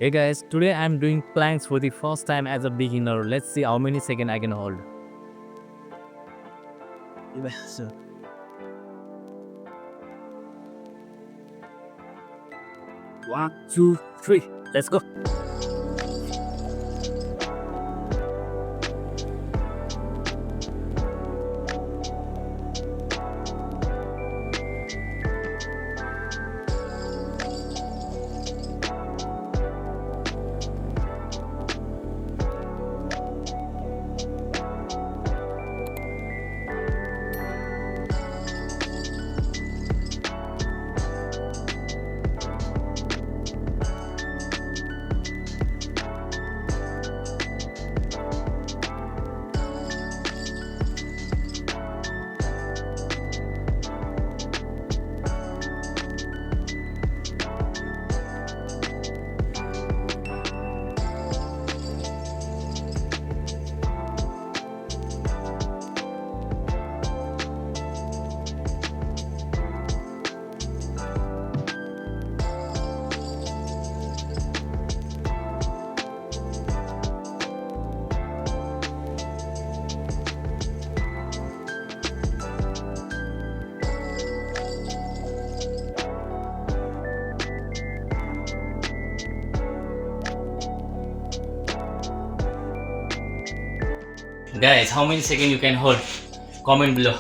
Hey guys, today I'm doing planks for the first time as a beginner. Let's see how many seconds I can hold. So, 1, 2, 3. Let's go. Guys, how many seconds you can hold? Comment below.